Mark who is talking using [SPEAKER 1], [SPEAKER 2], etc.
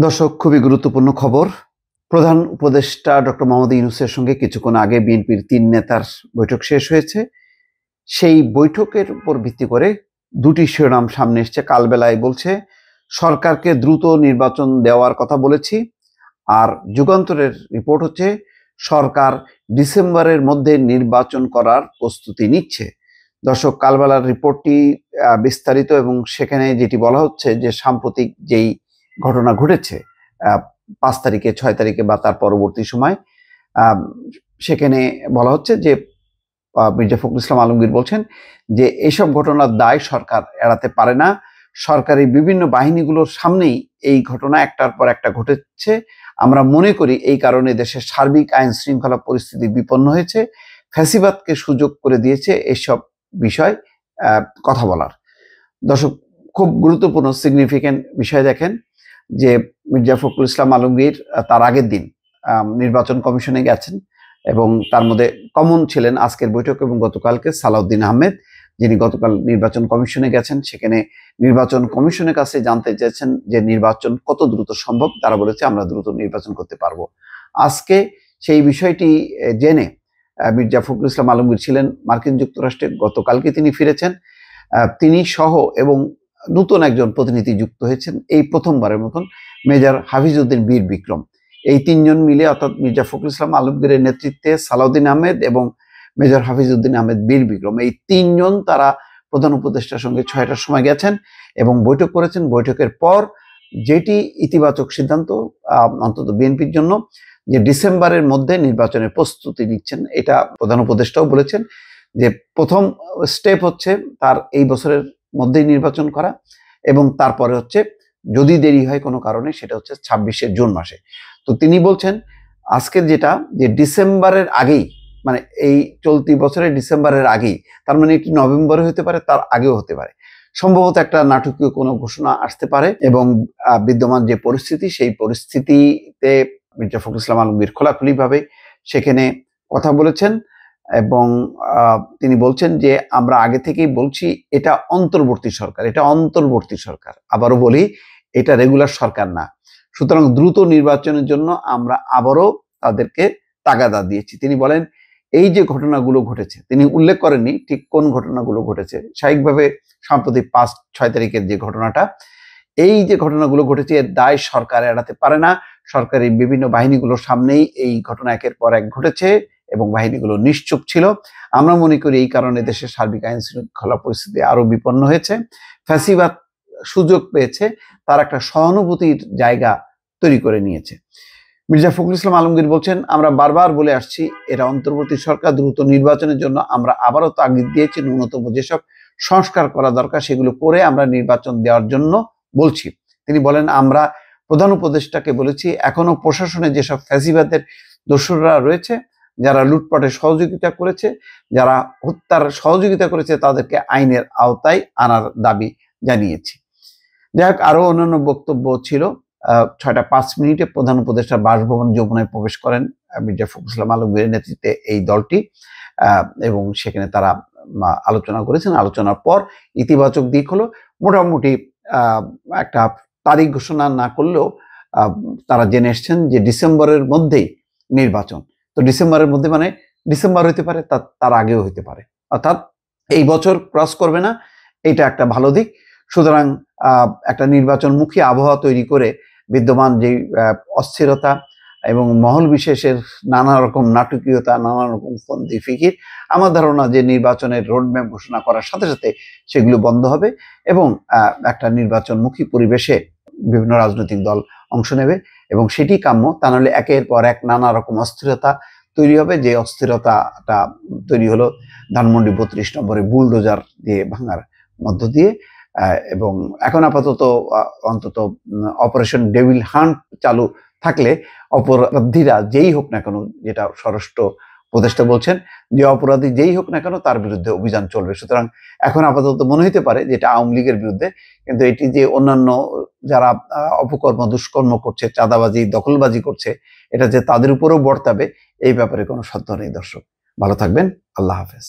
[SPEAKER 1] দর্শক, খুবই গুরুত্বপূর্ণ খবর। প্রধান উপদেষ্টা ডক্টর মোহাম্মদ ইউনূসের সঙ্গে কিছুক্ষণ আগে বিএনপির ৩ নেতার বৈঠক শেষ হয়েছে। সেই বৈঠকের উপর ভিত্তি করে দুটি শিরোনাম সামনে এসছে। কালবেলায় বলছে সরকারকে দ্রুত নির্বাচন দেওয়ার কথা বলেছি, আর যুগান্তরের রিপোর্ট হচ্ছে সরকার ডিসেম্বরের মধ্যে নির্বাচন করার প্রস্তুতি নিচ্ছে। দর্শক, কালবেলার রিপোর্টটি বিস্তারিত এবং সেখানে যেটি বলা হচ্ছে যে সাম্প্রতিক যেই ঘটনা ঘটেছে ৫ তারিখে, ৬ তারিখে বা তার পরবর্তী সময়, সেখানে বলা হচ্ছে যে মির্জা ফখরুল ইসলাম আলমগীর বলছেন যে এইসব ঘটনার দায় সরকার এড়াতে পারে না। সরকারি বিভিন্ন বাহিনীগুলোর সামনেই এই ঘটনা একটার পর একটা ঘটেছে। আমরা মনে করি এই কারণে দেশের সার্বিক আইন শৃঙ্খলা পরিস্থিতি বিপন্ন হয়েছে, ফ্যাসিবাদকে সুযোগ করে দিয়েছে এসব বিষয় কথা বলার। দর্শক, খুব গুরুত্বপূর্ণ সিগনিফিক্যান্ট বিষয় দেখেন যে মির্জা ফখরুল ইসলাম আলমগীর তার আগের দিন নির্বাচন কমিশনে গেছেন এবং তার মধ্যে কমন ছিলেন আজকের বৈঠক এবং গতকালকে সালাউদ্দিন আহমেদ, যিনি গতকাল নির্বাচন কমিশনে গেছেন। সেখানে নির্বাচন কমিশনের কাছে জানতে চেয়েছেন যে নির্বাচন কত দ্রুত সম্ভব। তারা বলেছে আমরা দ্রুত নির্বাচন করতে পারবো। আজকে সেই বিষয়টি জেনে মির্জা ফখরুল ইসলাম আলমগীর ছিলেন মার্কিন যুক্তরাষ্ট্রে, গতকালকে তিনি ফিরেছেন। তিনি সহ এবং নতুন একজন প্রতিনিধি যুক্ত হয়েছেন এই প্রথমবারের মতন, মেজর হাফিজউদ্দিন বীর বিক্রম। এই ৩ জন মিলে, অর্থাৎ মির্জা ফখরুল ইসলাম আলমগীরের নেতৃত্বে সালাউদ্দিন আহমেদ এবং মেজর হাফিজউদ্দিন আহমেদ বীর বিক্রম, এই ৩ জন তারা প্রধান উপদেষ্টার সঙ্গে ৬টার সময় গেছেন এবং বৈঠক করেছেন। বৈঠকের পর যেটি ইতিবাচক সিদ্ধান্ত অন্তত বিএনপির জন্য, যে ডিসেম্বরের মধ্যে নির্বাচনের প্রস্তুতি নিচ্ছেন, এটা প্রধান উপদেষ্টাও বলেছেন যে প্রথম স্টেপ হচ্ছে তার এই বছরের মধ্যেই নির্বাচন করা, এবং তারপরে হচ্ছে যদি দেরি হয় কোনো কারণে সেটা হচ্ছে ২৬শে জুন মাসে। তো তিনি বলছেন আজকের যেটা, যে ডিসেম্বরের আগেই, মানে এই চলতি বছরের ডিসেম্বরের আগেই, তার মানে একটি নভেম্বরে হতে পারে, তার আগেও হতে পারে, সম্ভবত একটা নাটকীয় কোনো ঘোষণা আসতে পারে। এবং বিদ্যমান যে পরিস্থিতি, সেই পরিস্থিতিতে মির্জা ফখরুল ইসলাম আলমগীর খোলাখুলিভাবে সেখানে কথা বলেছেন এবং তিনি বলছেন যে আমরা আগে থেকেই বলছি এটা অন্তর্বর্তী সরকার, এটা অন্তর্বর্তী সরকার, আবারও বলি এটা রেগুলার সরকার না। সুতরাং দ্রুত নির্বাচনের জন্য আমরা আবারও তাদেরকে তাগাদা দিয়েছি। তিনি বলেন এই যে ঘটনাগুলো ঘটেছে, তিনি উল্লেখ করেননি ঠিক কোন ঘটনাগুলো ঘটেছে, স্বাভাবিকভাবে সাম্প্রতিক ৫-৬ তারিখের যে ঘটনাটা, এই যে ঘটনাগুলো ঘটেছে এর দায় সরকার এড়াতে পারে না। সরকারি বিভিন্ন বাহিনীগুলোর সামনেই এই ঘটনা একের পর এক ঘটেছে এবং বাহিনীগুলো নিশ্চুপ ছিল। আমরা মনে করি এই কারণে দেশের সার্বিক আইন শৃঙ্খলা পরিস্থিতি আরো বিপন্ন হয়েছে, ফ্যাসিবাদ সুযোগ পেয়েছে, তার একটা সহানুভূতির জায়গা তৈরি করে নিয়েছে। মির্জা ফখরুল ইসলাম আলমগীর বলছেন আমরা বারবার বলে আসছি এটা অন্তর্বর্তী সরকার, দ্রুত নির্বাচনের জন্য আমরা আবারও তাগিদ দিয়েছি, ন্যূনতম যেসব সংস্কার করা দরকার সেগুলো করে আমরা নির্বাচন দেওয়ার জন্য বলছি। তিনি বলেন আমরা প্রধান উপদেষ্টাকে বলেছি এখনো প্রশাসনে যেসব ফ্যাসিবাদের দোসররা রয়েছে, যারা লুটপাটে সহযোগিতা করেছে, যারা হত্যার সহযোগিতা করেছে, তাদেরকে আইনের আওতায় আনার দাবি জানিয়েছি। যাই হোক, আরো অন্যান্য বক্তব্য ছিল। ৬টা ৫ মিনিটে প্রধান উপদেষ্টা বাসভবন যমুনায় প্রবেশ করেন মির্জা ফখরুল ইসলাম আলমগীরের নেতৃত্বে এই দলটি, এবং সেখানে তারা আলোচনা করেছেন। আলোচনার পর ইতিবাচক দিক হলো মোটামুটি একটা তারিখ ঘোষণা না করলেও তারা জেনে এসছেন যে ডিসেম্বরের মধ্যেই নির্বাচন। তো ডিসেম্বরের মধ্যে মানে ডিসেম্বর হইতে পারে, তার আগেও হইতে পারে, অর্থাৎ এই বছর ক্রস করবে না, এটা একটা ভালো দিক। সুতরাং একটা নির্বাচনমুখী আবহাওয়া তৈরি করে বিদ্যমান যে অস্থিরতা এবং মহল বিশেষের নানা রকম নাটকীয়তা, নানা রকম ফন্দি ফিকির, আমার ধারণা যে নির্বাচনের রোডম্যাপ ঘোষণা করার সাথে সাথে সেগুলো বন্ধ হবে এবং একটা নির্বাচনমুখী পরিবেশে বিভিন্ন রাজনৈতিক দল অংশ নেবে এবং সেটি কাম্য। তা নাহলে একের পর এক নানা রকম অস্থিরতা তৈরি হবে, যে অস্থিরতাটা তৈরি হলো ধানমন্ডি ৩২ নম্বরে বুলডোজার দিয়ে ভাঙার মধ্য দিয়ে। এবং এখন আপাতত অন্তত অপারেশন ডেভিল হান্ট চালু থাকলে অপরাধীরা যেই হোক না কেন, যেটা স্বরাষ্ট্র উপদেষ্টা বলছেন যে অপরাধী যেই হোক না কেন তার বিরুদ্ধে অভিযান চলবে। সুতরাং এখন আপাতত মনে হইতে পারে যেটা আওয়ামী লীগের বিরুদ্ধে, কিন্তু এটি যে অন্যান্য যারা অপকর্ম দুষ্কর্ম করছে, চাঁদাবাজি দখলবাজি করছে, এটা যে তাদের উপরেও বর্তাবে এই ব্যাপারে কোনো সন্দেহ নেই। দর্শক, ভালো থাকবেন। আল্লাহ হাফেজ।